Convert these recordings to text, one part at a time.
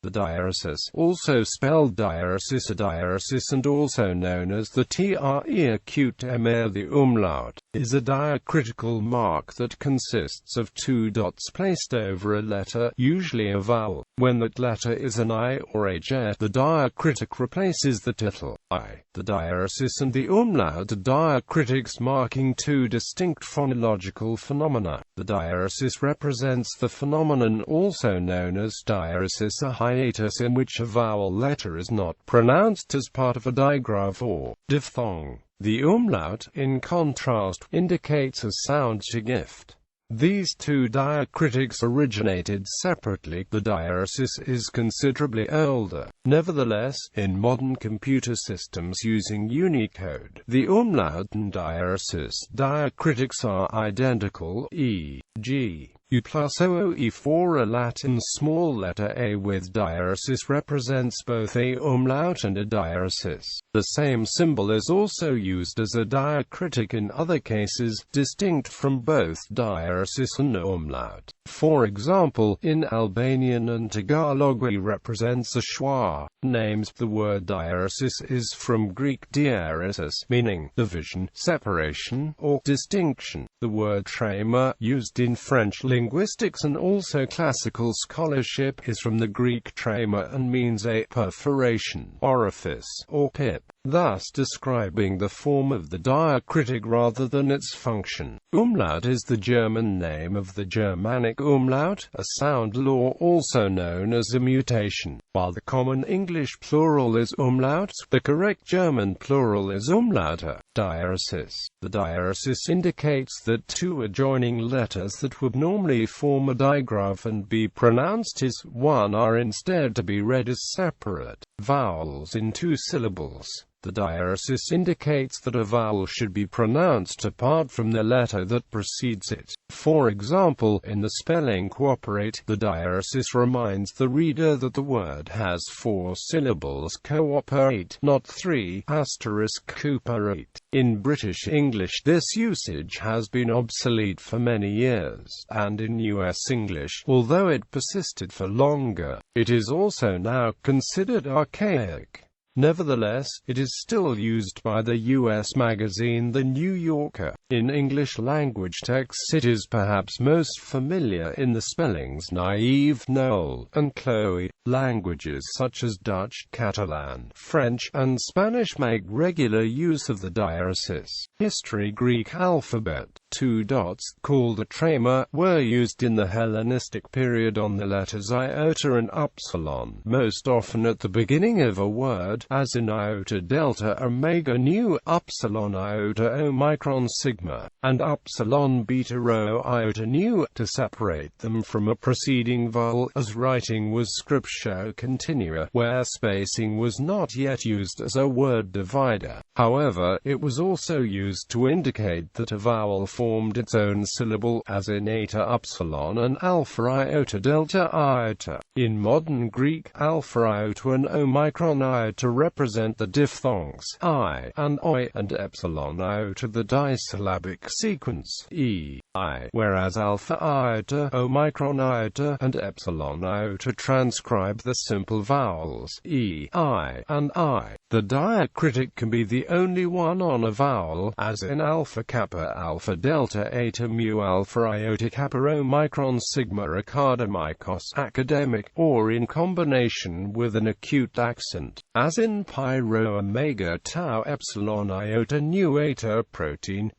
The diaresis, also spelled diaresis or diaresis and also known as the tréma, the umlaut, is a diacritical mark that consists of two dots placed over a letter, usually a vowel. When that letter is an I or a j, the diacritic replaces the tittle, I. The diaresis and the umlaut are diacritics marking two distinct phonological phenomena. The diaresis represents the phenomenon also known as diaresis, a hiatus in which a vowel letter is not pronounced as part of a digraph or diphthong. The umlaut, in contrast, indicates a sound shift. These two diacritics originated separately. The diaresis is considerably older. Nevertheless, in modern computer systems using Unicode, the umlaut and diaresis diacritics are identical, e.g. U plus OOE for a Latin small letter a with diaresis represents both a umlaut and a diaresis. The same symbol is also used as a diacritic in other cases, distinct from both diaresis and umlaut. For example, in Albanian and Tagalog e represents a schwa. Names. The word diaresis is from Greek diaeresis, meaning division, separation, or distinction. The word tréma, used in French linguistics and also classical scholarship, is from the Greek tréma and means a perforation, orifice, or pip, thus describing the form of the diacritic rather than its function. Umlaut is the German name of the Germanic umlaut, a sound law also known as a mutation. While the common English plural is umlaut, the correct German plural is umlauter. Diaresis. The diaresis indicates that two adjoining letters that would normally form a digraph and be pronounced as one are instead to be read as separate vowels in two syllables. The diaresis indicates that a vowel should be pronounced apart from the letter that precedes it. For example, in the spelling cooperate, the diaresis reminds the reader that the word has 4 syllables, cooperate, not 3, cooperate. In British English this usage has been obsolete for many years, and in US English, although it persisted for longer, it is also now considered archaic. Nevertheless, it is still used by the U.S. magazine The New Yorker. In English-language texts it is perhaps most familiar in the spellings naive, Noel, and Chloe. Languages such as Dutch, Catalan, French, and Spanish make regular use of the diaresis. History. Greek alphabet. 2 dots, called a tréma, were used in the Hellenistic period on the letters iota and upsilon, most often at the beginning of a word, as in iota delta omega nu, upsilon iota omicron sigma, and upsilon beta rho iota nu, to separate them from a preceding vowel, as writing was scriptio continua, where spacing was not yet used as a word divider. However, it was also used to indicate that a vowel formed its own syllable, as in eta upsilon and alpha iota delta iota. In modern Greek, alpha iota and omicron iota represent the diphthongs I and oi, and epsilon iota the disyllabic sequence I, whereas alpha iota, omicron iota, and epsilon iota transcribe the simple vowels I, and I. The diacritic can be the only one on a vowel, as in alpha kappa alpha delta eta mu alpha iota kappa omicron sigma academicos academic, or in combination with an acute accent, as in pi rho omega tau epsilon iota nu eta protein.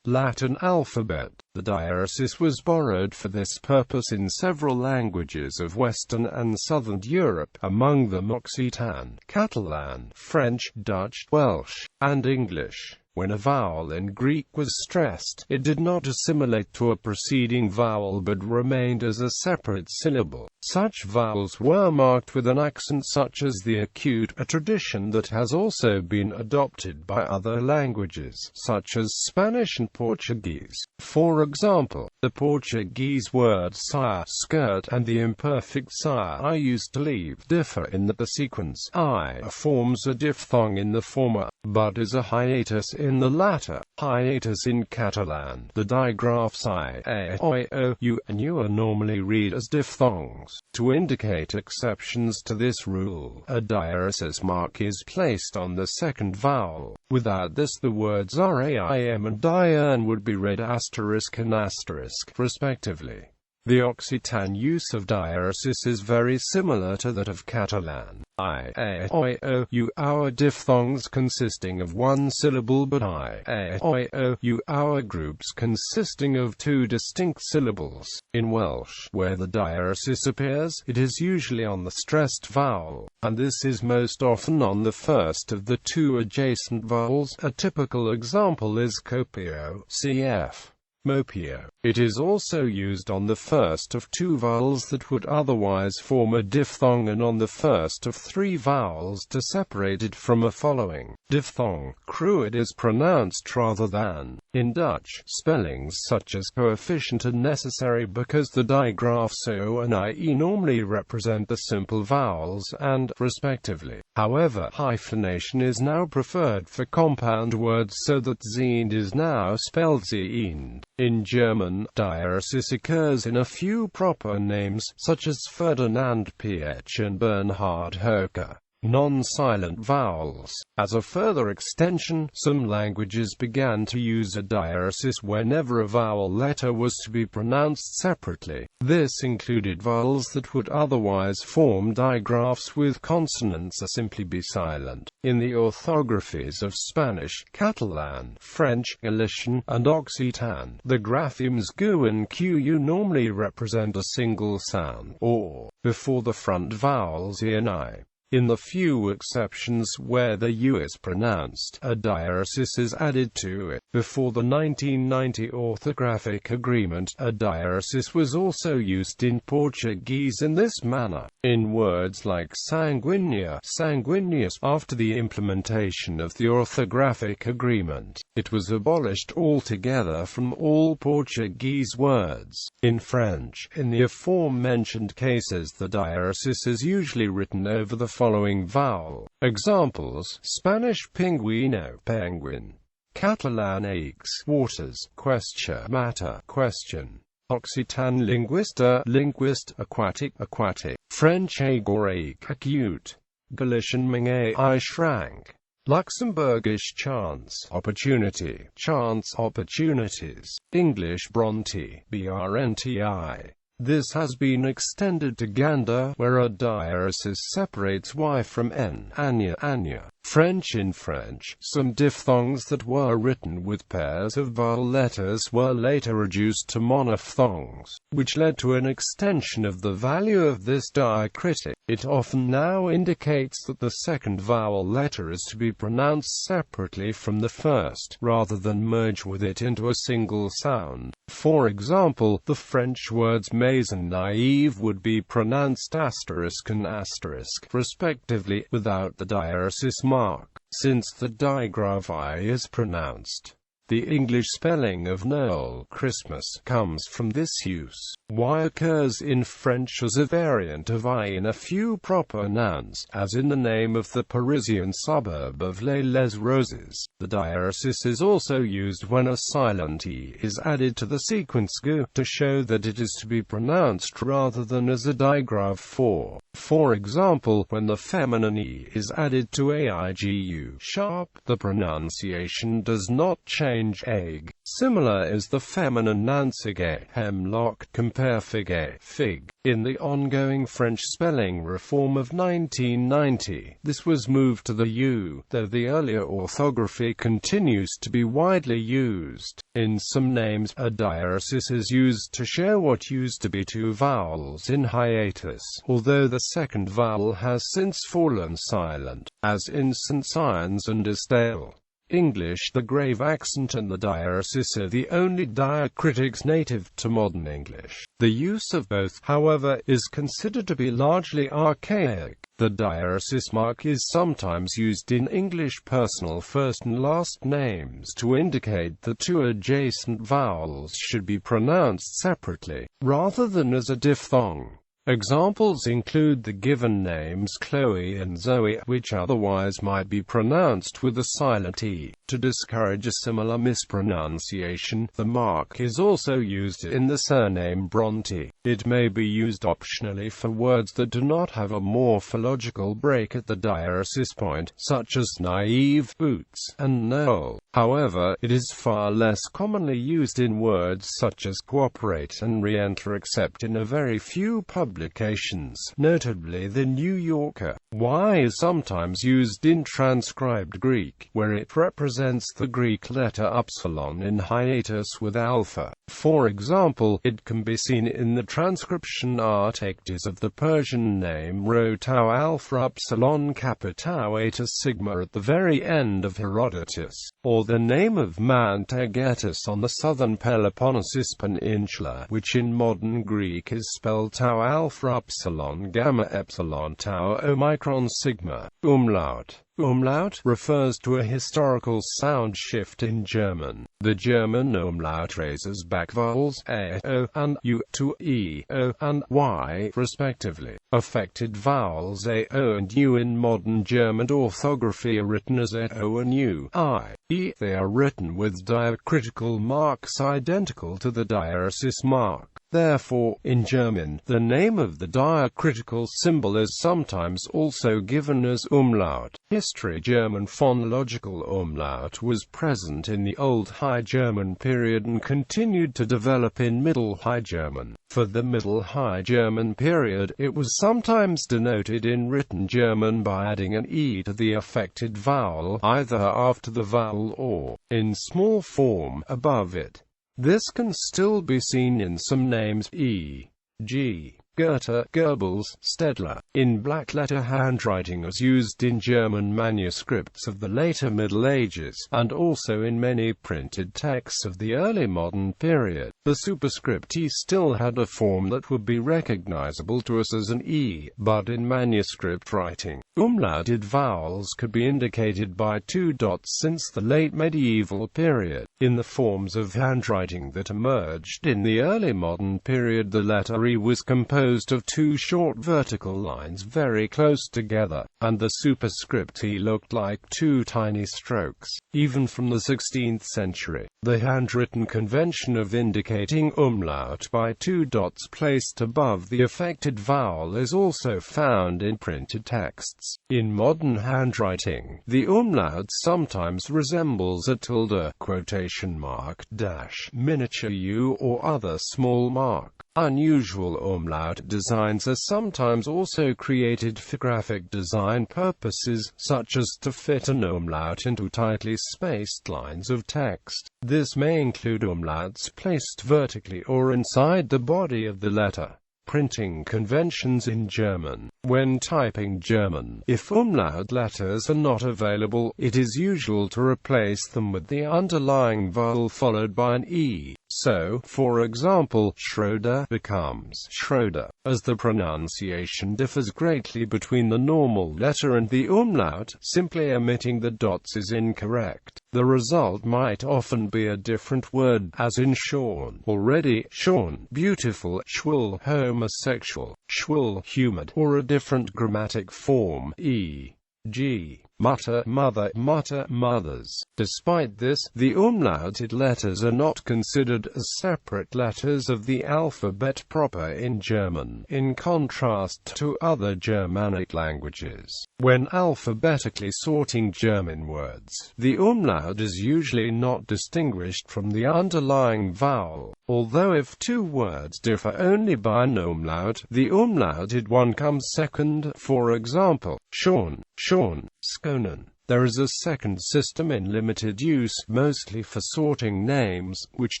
Latin alphabet. The diaresis was borrowed for this purpose in several languages of Western and Southern Europe, among them Occitan, Catalan, French, Dutch, Welsh, and English. When a vowel in Greek was stressed, it did not assimilate to a preceding vowel but remained as a separate syllable. Such vowels were marked with an accent such as the acute, a tradition that has also been adopted by other languages, such as Spanish and Portuguese. For example, the Portuguese word saia, skirt, and the imperfect saia, I used to leave, differ in that the sequence I forms a diphthong in the former, but is a hiatus in the latter, hiatus in Catalan. The digraphs I, A, I, O, U, and U are normally read as diphthongs. To indicate exceptions to this rule, a diaresis mark is placed on the second vowel. Without this, the words RAIM and diurn would be read asterisk and asterisk, respectively. The Occitan use of diaresis is very similar to that of Catalan. I, A, I, O, U, our diphthongs consisting of one syllable, but I, A, I, O, U, our groups consisting of two distinct syllables. In Welsh, where the diaresis appears, it is usually on the stressed vowel, and this is most often on the first of the two adjacent vowels. A typical example is copio, cf. Mopio. It is also used on the first of two vowels that would otherwise form a diphthong and on the first of three vowels to separate it from a following diphthong. Cruet is pronounced rather than. In Dutch, spellings such as coefficient are necessary because the digraphs O and IE normally represent the simple vowels and, respectively. However, hyphenation is now preferred for compound words so that Zend is now spelled Zend. In German, diaresis occurs in a few proper names, such as Ferdinand Piech and Bernhard Hoeker. Non-silent vowels. As a further extension, some languages began to use a diaresis whenever a vowel letter was to be pronounced separately. This included vowels that would otherwise form digraphs with consonants or simply be silent. In the orthographies of Spanish, Catalan, French, Galician, and Occitan, the graphemes gu and qu normally represent a single sound, or, before the front vowels I and I. In the few exceptions where the U is pronounced, a diaresis is added to it. Before the 1990 orthographic agreement, a diaresis was also used in Portuguese in this manner. In words like sanguínea, sanguíneos, after the implementation of the orthographic agreement, it was abolished altogether from all Portuguese words. In French, in the aforementioned cases, the diaresis is usually written over the following vowel. Examples: Spanish pinguino, penguin; Catalan aix, waters, question, matter, question; Occitan linguista, linguist, aquatic, aquatic; French agorique, acute; Galician minge, I shrank; Luxembourgish chance, opportunity, chance, opportunities; English bronte, brnti. This has been extended to Gander, where a diaresis separates Y from N, Anya, Anya. French. In French, some diphthongs that were written with pairs of vowel letters were later reduced to monophthongs, which led to an extension of the value of this diacritic. It often now indicates that the second vowel letter is to be pronounced separately from the first, rather than merge with it into a single sound. For example, the French words mais and naïve would be pronounced asterisk and asterisk, respectively, without the diaresis mark, since the digraph I is pronounced. The English spelling of Noel, Christmas, comes from this use. Y occurs in French as a variant of I in a few proper nouns, as in the name of the Parisian suburb of Les Roses. The diaresis is also used when a silent E is added to the sequence gu, to show that it is to be pronounced rather than as a digraph for. For example, when the feminine E is added to aigu, sharp, the pronunciation does not change. Egg. Similar is the feminine nansige, hemlock, compare figuer, fig. In the ongoing French spelling reform of 1990, this was moved to the U, though the earlier orthography continues to be widely used. In some names, a diaresis is used to show what used to be two vowels in hiatus, although the second vowel has since fallen silent, as in St. Cyans and Estelle. English, the grave accent and the diaresis are the only diacritics native to modern English. The use of both, however, is considered to be largely archaic. The diaresis mark is sometimes used in English personal first and last names to indicate that two adjacent vowels should be pronounced separately, rather than as a diphthong. Examples include the given names Chloe and Zoe, which otherwise might be pronounced with a silent E. to discourage a similar mispronunciation, the mark is also used in the surname Bronte. It may be used optionally for words that do not have a morphological break at the diaresis point, such as naive, boots, and Noel. However, it is far less commonly used in words such as cooperate and re-enter, except in a very few publications, notably The New Yorker. Y is sometimes used in transcribed Greek, where it represents the Greek letter upsilon in hiatus with alpha. For example, it can be seen in the transcription articles of the Persian name rho tau alpha upsilon kappa tau eta sigma at the very end of Herodotus, or the name of Mount Diaeresis on the southern Peloponnesus Peninsula, which in modern Greek is spelled tau alpha upsilon gamma epsilon tau omicron sigma. Umlaut. Umlaut refers to a historical sound shift in German. The German umlaut raises back vowels a, o, and u to e, o, and y, respectively. Affected vowels a, o, and u in modern German orthography are written as a, o, and u, I, e. They are written with diacritical marks identical to the diaresis mark. Therefore, in German, the name of the diacritical symbol is sometimes also given as umlaut. History. German phonological umlaut was present in the Old High German period and continued to develop in Middle High German. For the Middle High German period, it was sometimes denoted in written German by adding an e to the affected vowel, either after the vowel or, in small form, above it. This can still be seen in some names, e.g. Goethe, Goebbels, Stedler, in black-letter handwriting as used in German manuscripts of the later Middle Ages, and also in many printed texts of the early modern period. The superscript E still had a form that would be recognizable to us as an E, but in manuscript writing, umlauted vowels could be indicated by two dots since the late medieval period. In the forms of handwriting that emerged in the early modern period, the letter E was composed of two short vertical lines very close together, and the superscript E looked like two tiny strokes. Even from the 16th century, the handwritten convention of indicating umlaut by two dots placed above the affected vowel is also found in printed texts. In modern handwriting, the umlaut sometimes resembles a tilde, quotation mark, dash, miniature u or other small mark. Unusual umlaut designs are sometimes also created for graphic design purposes, such as to fit an umlaut into tightly spaced lines of text. This may include umlauts placed vertically or inside the body of the letter. Printing conventions in German. When typing German, if umlaut letters are not available, it is usual to replace them with the underlying vowel followed by an e. So, for example, Schroeder becomes Schroeder. As the pronunciation differs greatly between the normal letter and the umlaut, simply omitting the dots is incorrect. The result might often be a different word, as in Sean, already, Sean, beautiful, schwul, homosexual, schwul, humid, or a different grammatic form, e.g. mutter, mother, mutter, mothers. Despite this, the umlauted letters are not considered as separate letters of the alphabet proper in German, in contrast to other Germanic languages. When alphabetically sorting German words, the umlaut is usually not distinguished from the underlying vowel, although if two words differ only by an umlaut, the umlauted one comes second. For example, Sean, Sean, Skonen. There is a second system in limited use, mostly for sorting names, which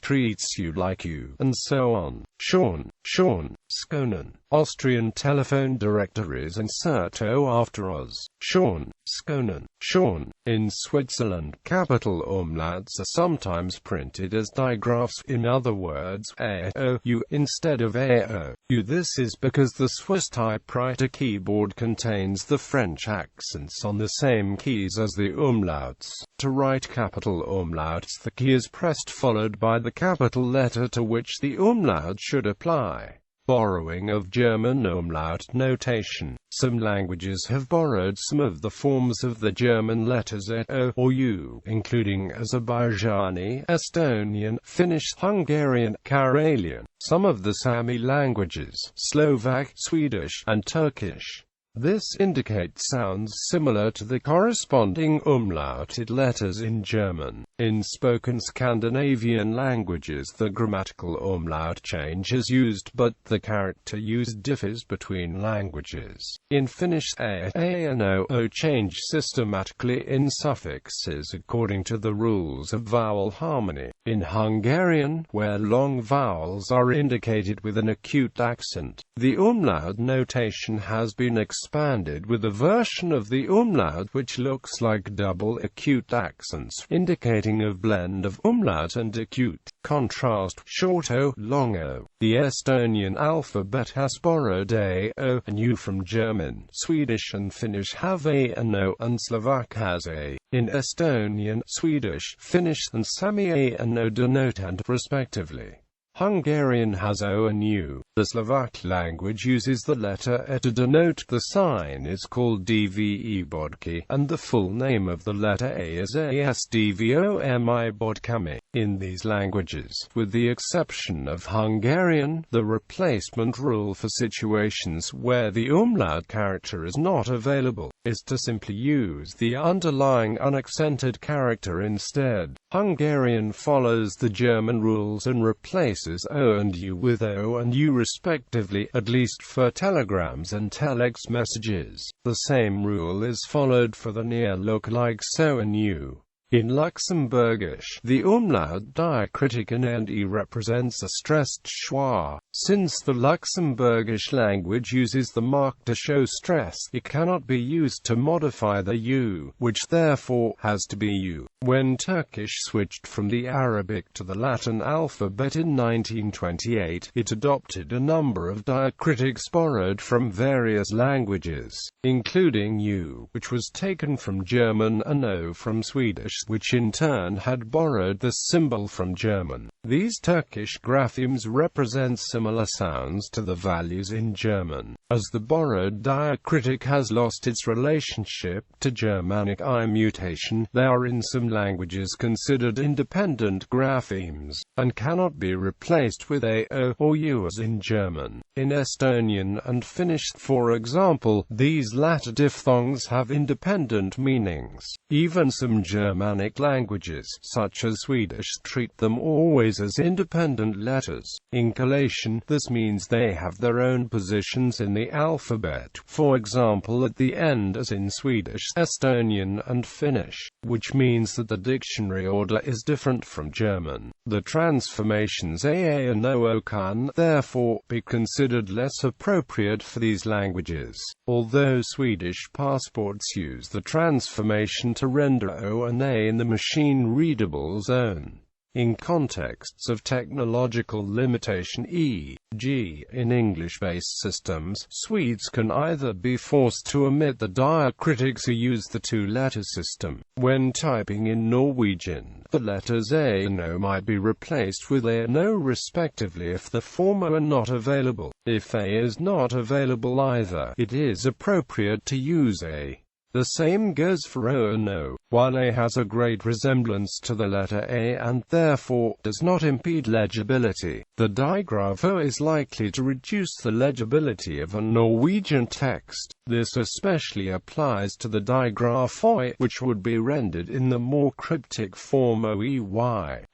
treats you like you, and so on. Sean, Sean, Skonen. Austrian telephone directories insert O after us. Sean, Skonen, Sean. In Switzerland, capital umlauts are sometimes printed as digraphs, in other words, a, o, u, instead of a, o, u. This is because the Swiss typewriter keyboard contains the French accents on the same keys as the umlauts. To write capital umlauts, the key is pressed followed by the capital letter to which the umlaut should apply. Borrowing of German umlaut notation. Some languages have borrowed some of the forms of the German letters ä, o, or u, including Azerbaijani, Estonian, Finnish, Hungarian, Karelian, some of the Sami languages, Slovak, Swedish, and Turkish. This indicates sounds similar to the corresponding umlauted letters in German. In spoken Scandinavian languages, the grammatical umlaut change is used, but the character used differs between languages. In Finnish, a and o change systematically in suffixes according to the rules of vowel harmony. In Hungarian, where long vowels are indicated with an acute accent, the umlaut notation has been expanded with a version of the umlaut which looks like double acute accents, indicating a blend of umlaut and acute. Contrast, short o, long o. The Estonian alphabet has borrowed a, o, and u from German. Swedish and Finnish have a and o, and Slovak has a. In Estonian, Swedish, Finnish, and Sami a and o denote and, respectively. Hungarian has o and u. The Slovak language uses the letter ä to denote. The sign is called dve bodky, and the full name of the letter a is asdvomi bodkami. In these languages, with the exception of Hungarian, the replacement rule for situations where the umlaut character is not available is to simply use the underlying unaccented character instead. Hungarian follows the German rules and replaces o and u with o and u respectively, at least for telegrams and telex messages. The same rule is followed for the near lookalikes so and u. In Luxembourgish, the umlaut diacritic in and ĩ represents a stressed schwa. Since the Luxembourgish language uses the mark to show stress, it cannot be used to modify the u, which therefore has to be u. When Turkish switched from the Arabic to the Latin alphabet in 1928, it adopted a number of diacritics borrowed from various languages, including u, which was taken from German, and o from Swedish, which in turn had borrowed the symbol from German. These Turkish graphemes represent similar sounds to the values in German. As the borrowed diacritic has lost its relationship to Germanic I mutation, they are in some languages considered independent graphemes, and cannot be replaced with a, o, or u as in German. In Estonian and Finnish, for example, these latter diphthongs have independent meanings. Even some Germanic languages, such as Swedish, treat them always as independent letters. In collation, this means they have their own positions in the alphabet, for example at the end as in Swedish, Estonian, and Finnish, which means that the dictionary order is different from German. The transformations a and o can, therefore, be considered less appropriate for these languages, although Swedish passports use the transformation to render o and a in the machine-readable zone. In contexts of technological limitation, e.g., in English-based systems, Swedes can either be forced to omit the diacritics or use the two-letter system. When typing in Norwegian, the letters a and o might be replaced with a and o respectively if the former are not available. If a is not available either, it is appropriate to use a. The same goes for o and o. While a has a great resemblance to the letter a and therefore does not impede legibility, the digraph o is likely to reduce the legibility of a Norwegian text. This especially applies to the digraph oi, which would be rendered in the more cryptic form oey.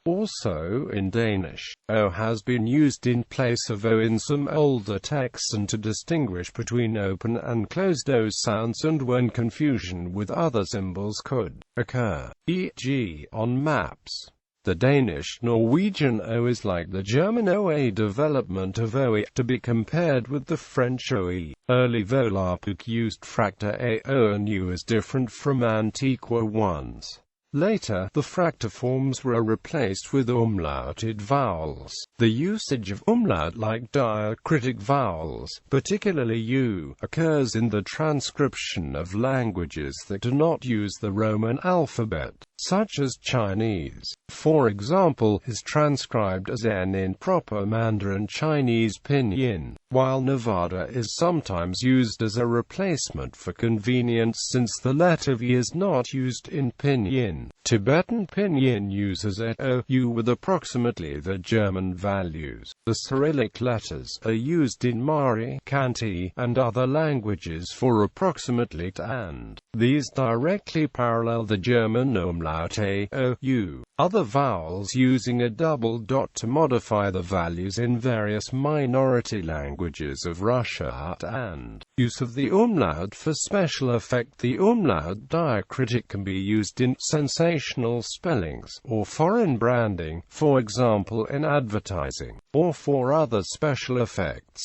Also in Danish, o has been used in place of o in some older texts and to distinguish between open and closed o sounds, and when confusion with other symbols could occur, e.g., on maps. The Danish-Norwegian o is like the German oa development of oe, to be compared with the French oe. Early Volapük used fracta a, o and u as different from antiqua ones. Later, the fracta forms were replaced with umlauted vowels. The usage of umlaut-like diacritic vowels, particularly u, occurs in the transcription of languages that do not use the Roman alphabet. such as Chinese, for example, is transcribed as N in proper Mandarin Chinese pinyin, while Nevada is sometimes used as a replacement for convenience since the letter V is not used in pinyin. Tibetan pinyin uses et o u with approximately the German values. The Cyrillic letters are used in Mari, Khanty, and other languages for approximately t and. These directly parallel the German umlaut a, o, u. Other vowels using a double dot to modify the values in various minority languages of Russia and. Use of the umlaut for special effect. The umlaut diacritic can be used in sensational spellings, or foreign branding, for example in advertising, or for other special effects.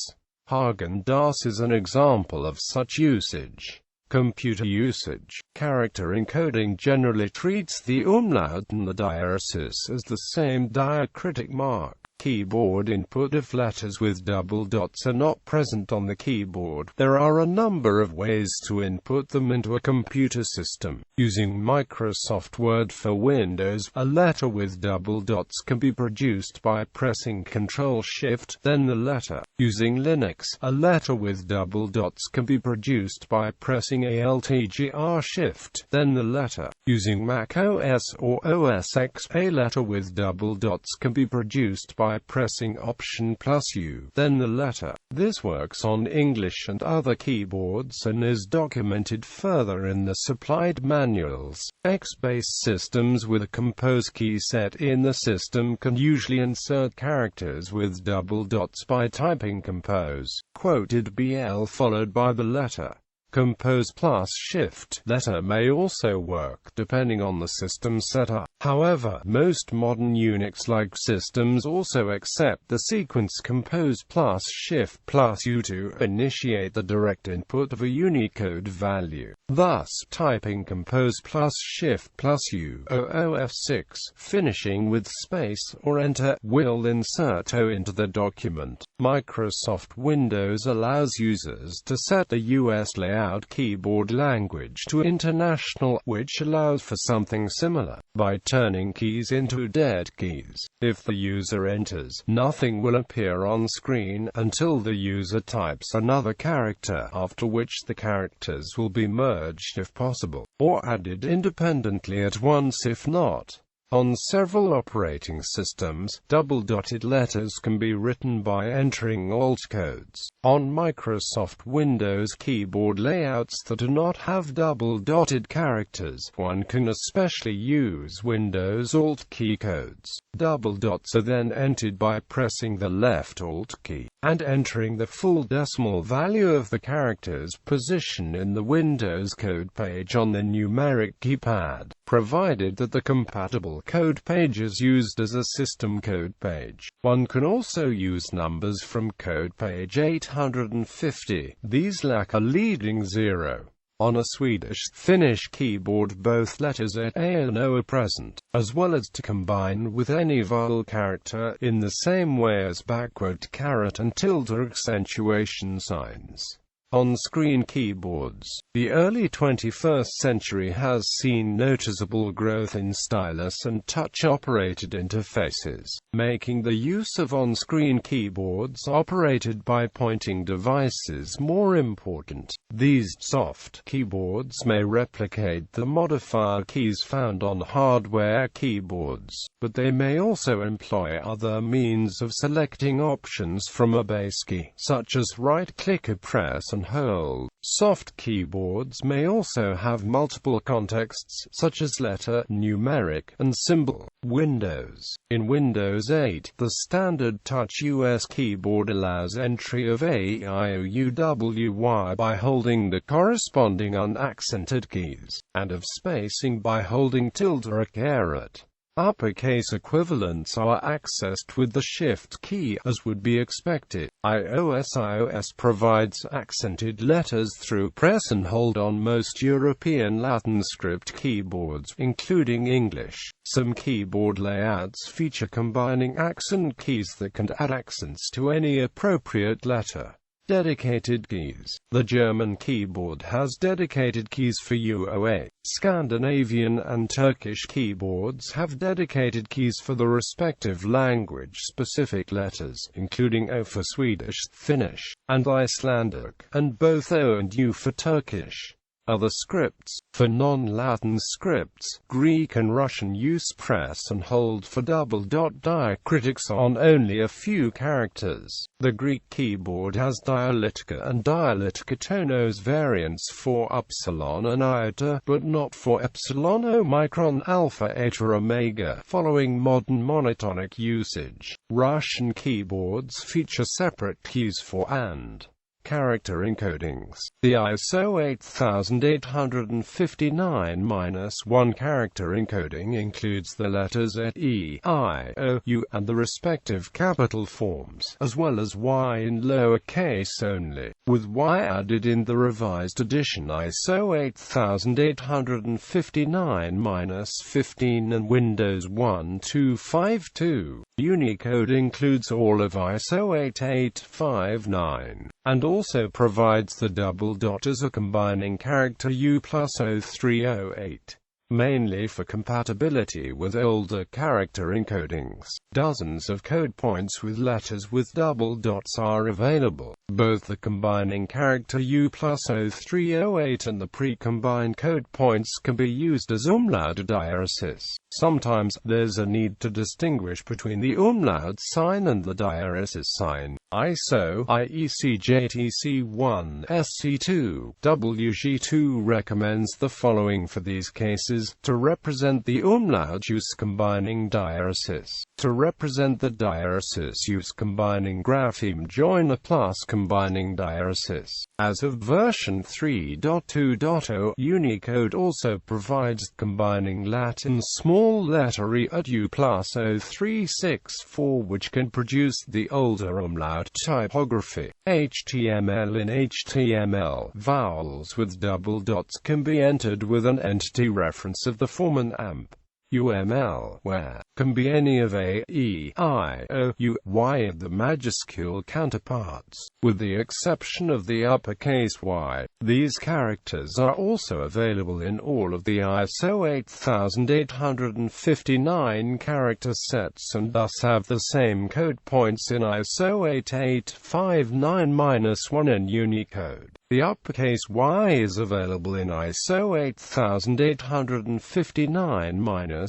Haagen-Dazs is an example of such usage. Computer usage. Character encoding generally treats the umlaut and the diaresis as the same diacritic mark. Keyboard input. If letters with double dots are not present on the keyboard, there are a number of ways to input them into a computer system. Using Microsoft Word for Windows, a letter with double dots can be produced by pressing Ctrl-Shift, then the letter. Using Linux, a letter with double dots can be produced by pressing Alt-Gr-Shift, then the letter. Using Mac OS or OS X, a letter with double dots can be produced by pressing Option plus U, then the letter. This works on English and other keyboards and is documented further in the supplied manuals. X-based systems with a compose key set in the system can usually insert characters with double dots by typing compose, quoted BL followed by the letter. Compose plus Shift letter may also work depending on the system setup. However, most modern Unix-like systems also accept the sequence compose plus Shift plus U to initiate the direct input of a Unicode value. Thus, typing compose plus Shift plus U F6, finishing with space or enter, will insert O into the document. Microsoft Windows allows users to set the US layout keyboard language to international, which allows for something similar, by turning keys into dead keys. If the user enters, nothing will appear on screen until the user types another character, after which the characters will be merged if possible, or added independently at once if not. On several operating systems, double-dotted letters can be written by entering alt codes. On Microsoft Windows keyboard layouts that do not have double-dotted characters, one can especially use Windows alt key codes. Double dots are then entered by pressing the left alt key, and entering the full decimal value of the character's position in the Windows code page on the numeric keypad, provided that the compatible code page is used as a system code page. One can also use numbers from code page 850. These lack a leading 0. On a Swedish-Finnish keyboard, both letters A and O are present, as well as to combine with any vowel character, in the same way as backward caret and tilde are accentuation signs. On-screen keyboards. The early 21st century has seen noticeable growth in stylus and touch-operated interfaces, making the use of on-screen keyboards operated by pointing devices more important. These soft keyboards may replicate the modifier keys found on hardware keyboards, but they may also employ other means of selecting options from a base key, such as right-click or press and hold. Soft keyboards may also have multiple contexts, such as letter, numeric, and symbol. Windows. In Windows 8, the standard Touch US keyboard allows entry of A, I, O, U, W, Y by holding the corresponding unaccented keys, and of spacing by holding tilde or a caret. Uppercase equivalents are accessed with the Shift key, as would be expected. iOS provides accented letters through press and hold on most European Latin script keyboards, including English. Some keyboard layouts feature combining accent keys that can add accents to any appropriate letter. Dedicated keys. The German keyboard has dedicated keys for UOA. Scandinavian and Turkish keyboards have dedicated keys for the respective language-specific letters, including O for Swedish, Finnish, and Icelandic, and both O and U for Turkish. Other scripts. For non-Latin scripts, Greek and Russian use press and hold for double dot diacritics on only a few characters. The Greek keyboard has dialectica and dialectica tonos variants for upsilon and iota, but not for epsilon, omicron, alpha, eta, omega, following modern monotonic usage. Russian keyboards feature separate keys for and character encodings. The ISO 8859-1 character encoding includes the letters E, I, O, U, and the respective capital forms, as well as Y in lowercase only, with Y added in the revised edition ISO 8859-15 and Windows 1252. Unicode includes all of ISO 8859, and also provides the double dot as a combining character U plus 0308, mainly for compatibility with older character encodings. Dozens of code points with letters with double dots are available. Both the combining character U plus 0308 and the pre-combined code points can be used as umlaut diaresis. Sometimes, there's a need to distinguish between the umlaut sign and the diaresis sign. ISO IEC-JTC1 SC2 WG2 recommends the following for these cases: to represent the umlaut, use combining diaresis. To represent the diaresis, use combining grapheme join a plus combining diaresis. As of version 3.2.0, Unicode also provides combining Latin small letter E at U plus 0364, which can produce the older umlaut typography. HTML. In HTML, vowels with double dots can be entered with an entity reference of the form an amp. UML, where can be any of A, E, I, O, U, Y of the majuscule counterparts, with the exception of the uppercase Y. These characters are also available in all of the ISO 8859 character sets and thus have the same code points in ISO 8859-1 and Unicode. The uppercase Y is available in ISO 8859-15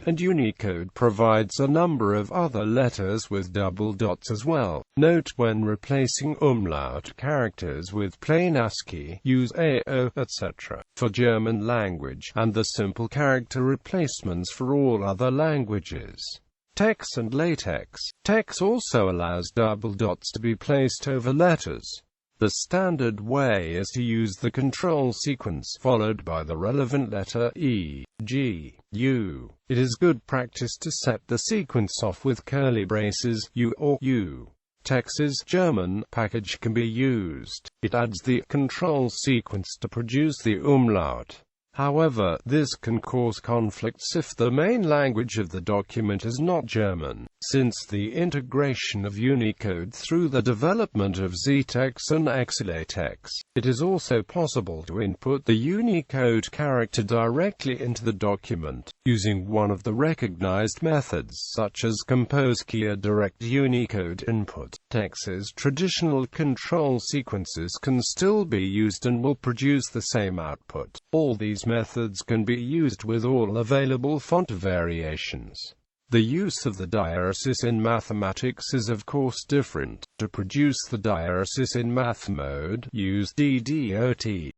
and Unicode provides a number of other letters with double dots as well. Note: when replacing umlaut characters with plain ASCII, use A, O, etc. for German language, and the simple character replacements for all other languages. TeX and LaTeX. TeX also allows double dots to be placed over letters. The standard way is to use the control sequence followed by the relevant letter E, G, U. It is good practice to set the sequence off with curly braces U or U. TeX's German package can be used. It adds the control sequence to produce the umlaut. However, this can cause conflicts if the main language of the document is not German. Since the integration of Unicode through the development of ZTeX and XLaTeX, it is also possible to input the Unicode character directly into the document, using one of the recognized methods such as compose key or direct Unicode input. TeX's traditional control sequences can still be used and will produce the same output. All these methods can be used with all available font variations. The use of the diaresis in mathematics is of course different. To produce the diaresis in math mode, use ddot.